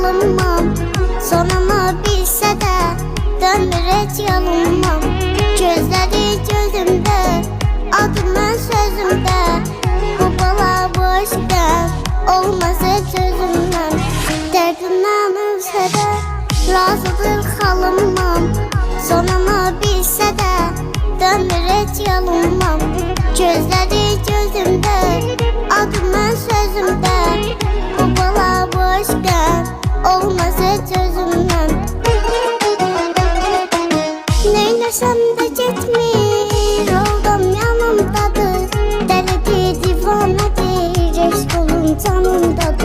alınmam. Sonunu bilsə də dönmür heç yolunmam. Gözləri gözümdə, adımın sözümdə. Bu bala bu aşkdan olmaz heç özümdən. Dərdimdən ölsə də razıdır xalınmam. Sonunu bilsə də dönmür heç yolunmam. Gözləri gözümdə, adımın sözümdə. Bu bala bu aşkdan olmaz heç özümdən. Neynəsəm də getmir, oldum yanımdadır. Dəlidir, divanədir, eşq olun canımdadır.